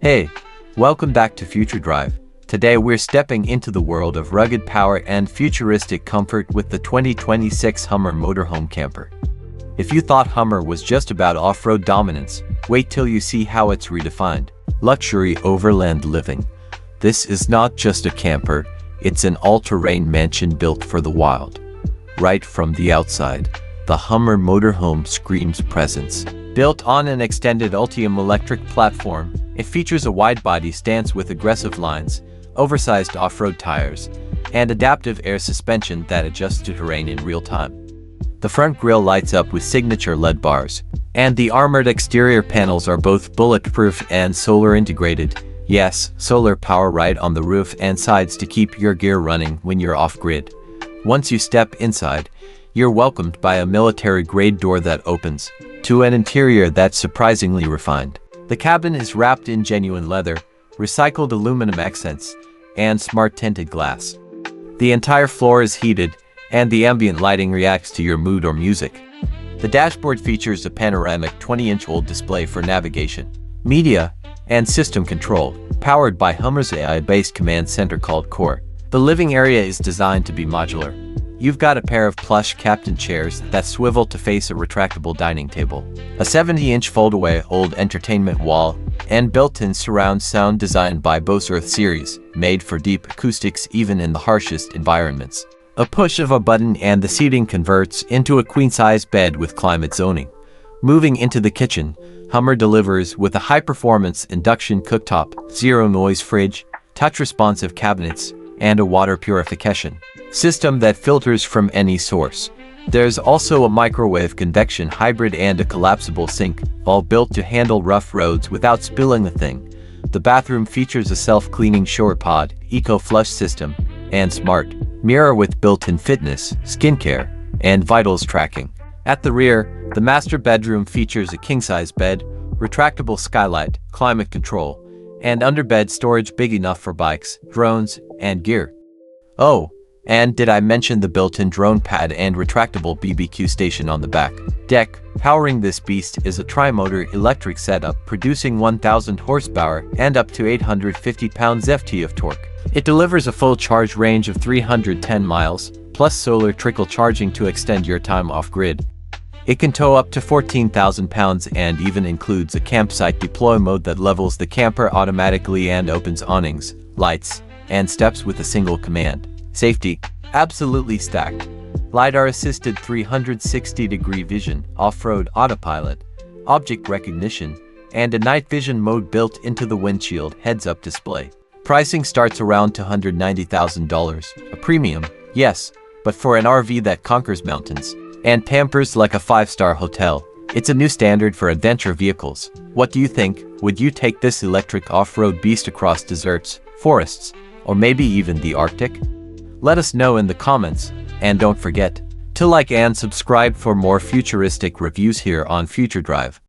Hey, welcome back to Future Drive. Today we're stepping into the world of rugged power and futuristic comfort with the 2026 Hummer Motorhome Camper. If you thought Hummer was just about off-road dominance, wait till you see how it's redefined. Luxury overland living. This is not just a camper, it's an all-terrain mansion built for the wild. Right from the outside, the Hummer Motorhome screams presence. Built on an extended Ultium electric platform, it features a wide-body stance with aggressive lines, oversized off-road tires, and adaptive air suspension that adjusts to terrain in real time. The front grille lights up with signature LED bars, and the armored exterior panels are both bulletproof and solar integrated. Yes, solar power right on the roof and sides to keep your gear running when you're off-grid. Once you step inside, you're welcomed by a military-grade door that opens to an interior that's surprisingly refined. The cabin is wrapped in genuine leather, recycled aluminum accents, and smart tinted glass. The entire floor is heated, and the ambient lighting reacts to your mood or music. The dashboard features a panoramic 20-inch OLED display for navigation, media, and system control, powered by Hummer's AI-based command center called Core. The living area is designed to be modular. You've got a pair of plush captain chairs that swivel to face a retractable dining table, a 70-inch foldaway OLED entertainment wall, and built-in surround sound designed by Bose Earth Series, made for deep acoustics even in the harshest environments. A push of a button and the seating converts into a queen-size bed with climate zoning. Moving into the kitchen, Hummer delivers with a high-performance induction cooktop, zero-noise fridge, touch-responsive cabinets, and a water purification system that filters from any source. There's also a microwave convection hybrid and a collapsible sink, all built to handle rough roads without spilling a thing. The bathroom features a self-cleaning shower pod, eco-flush system, and smart mirror with built-in fitness, skincare, and vitals tracking. At the rear, the master bedroom features a king-size bed, retractable skylight, climate control, and underbed storage big enough for bikes, drones, and gear. Oh, and did I mention the built-in drone pad and retractable BBQ station on the back deck? Powering this beast is a tri-motor electric setup producing 1,000 horsepower and up to 850 pounds-ft of torque. It delivers a full charge range of 310 miles, plus solar trickle charging to extend your time off-grid. It can tow up to 14,000 pounds and even includes a campsite deploy mode that levels the camper automatically and opens awnings, lights, and steps with a single command. Safety, absolutely stacked. LiDAR-assisted 360-degree vision, off-road autopilot, object recognition, and a night vision mode built into the windshield heads-up display. Pricing starts around $290,000, a premium, yes, but for an RV that conquers mountains and pampers like a five-star hotel, it's a new standard for adventure vehicles. What do you think? Would you take this electric off-road beast across deserts, forests, or maybe even the Arctic? Let us know in the comments, and don't forget to like and subscribe for more futuristic reviews here on Future Drive.